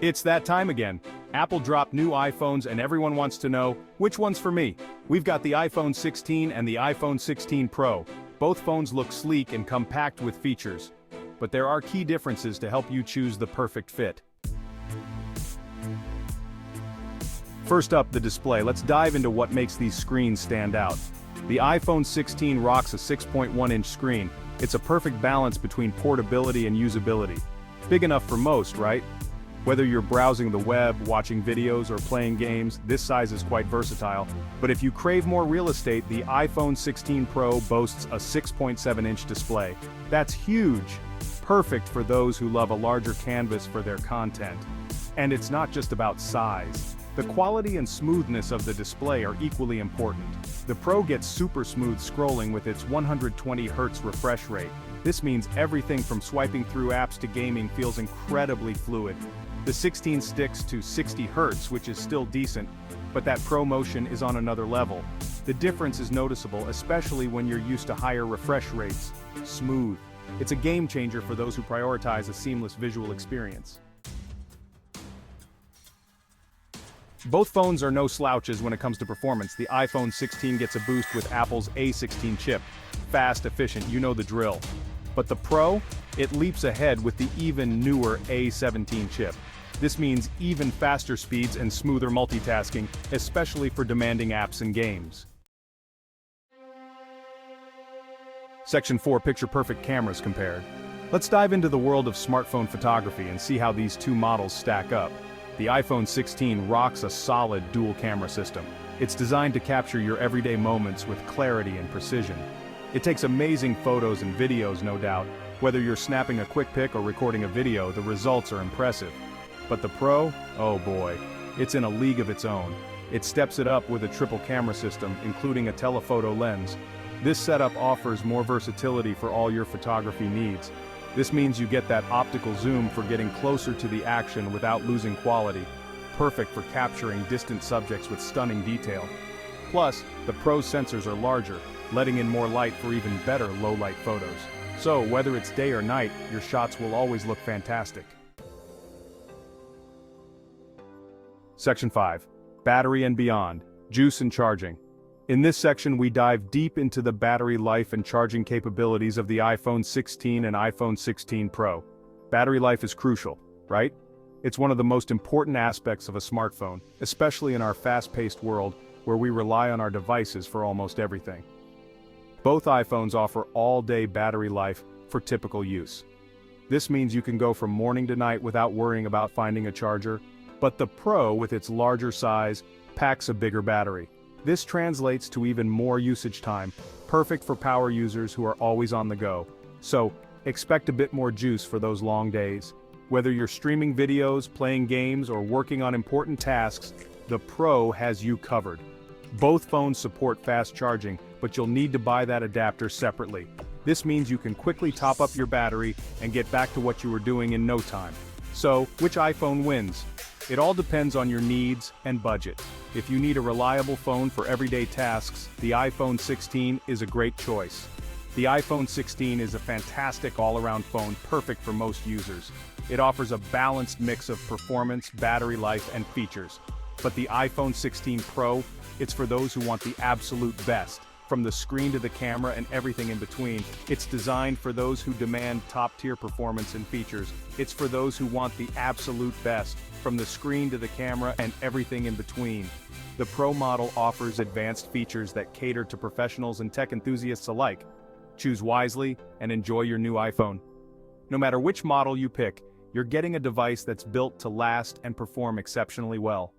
It's that time again. Apple dropped new iPhones and everyone wants to know, which one's for me? We've got the iPhone 16 and the iPhone 16 Pro. Both phones look sleek and come packed with features. But there are key differences to help you choose the perfect fit. First up, the display. Let's dive into what makes these screens stand out. The iPhone 16 rocks a 6.1-inch screen. It's a perfect balance between portability and usability. Big enough for most, right? Whether you're browsing the web, watching videos, or playing games, this size is quite versatile. But if you crave more real estate, the iPhone 16 Pro boasts a 6.7-inch display. That's huge! Perfect for those who love a larger canvas for their content. And it's not just about size. The quality and smoothness of the display are equally important. The Pro gets super smooth scrolling with its 120Hz refresh rate. This means everything from swiping through apps to gaming feels incredibly fluid. The 16 sticks to 60 Hz, which is still decent, but that Pro motion is on another level. The difference is noticeable, especially when you're used to higher refresh rates. Smooth. It's a game changer for those who prioritize a seamless visual experience. Both phones are no slouches when it comes to performance. The iPhone 16 gets a boost with Apple's A16 chip. Fast, efficient, you know the drill. But the Pro? It leaps ahead with the even newer A17 chip. This means even faster speeds and smoother multitasking, especially for demanding apps and games. Section 4, Picture-perfect cameras compared. Let's dive into the world of smartphone photography and see how these two models stack up. The iPhone 16 rocks a solid dual camera system. It's designed to capture your everyday moments with clarity and precision. It takes amazing photos and videos, no doubt. Whether you're snapping a quick pic or recording a video, the results are impressive. But the Pro? Oh boy. It's in a league of its own. It steps it up with a triple camera system, including a telephoto lens. This setup offers more versatility for all your photography needs. This means you get that optical zoom for getting closer to the action without losing quality. Perfect for capturing distant subjects with stunning detail. Plus, the Pro's sensors are larger, letting in more light for even better low-light photos. So, whether it's day or night, your shots will always look fantastic. Section 5. Battery and beyond. Juice and charging. In this section we dive deep into the battery life and charging capabilities of the iPhone 16 and iPhone 16 Pro. Battery life is crucial, right? It's one of the most important aspects of a smartphone, especially in our fast-paced world where we rely on our devices for almost everything. Both iPhones offer all-day battery life for typical use. This means you can go from morning to night without worrying about finding a charger, but the Pro, with its larger size, packs a bigger battery. This translates to even more usage time, perfect for power users who are always on the go. So, expect a bit more juice for those long days. Whether you're streaming videos, playing games, or working on important tasks, the Pro has you covered. Both phones support fast charging, but you'll need to buy that adapter separately. This means you can quickly top up your battery and get back to what you were doing in no time. So, which iPhone wins? It all depends on your needs and budget. If you need a reliable phone for everyday tasks, the iPhone 16 is a great choice. The iPhone 16 is a fantastic all-around phone, perfect for most users. It offers a balanced mix of performance, battery life, and features. But the iPhone 16 Pro, it's for those who want the absolute best. From the screen to the camera and everything in between, it's designed for those who demand top-tier performance and features. It's for those who want the absolute best, from the screen to the camera and everything in between. The Pro model offers advanced features that cater to professionals and tech enthusiasts alike. Choose wisely and enjoy your new iPhone. No matter which model you pick, you're getting a device that's built to last and perform exceptionally well.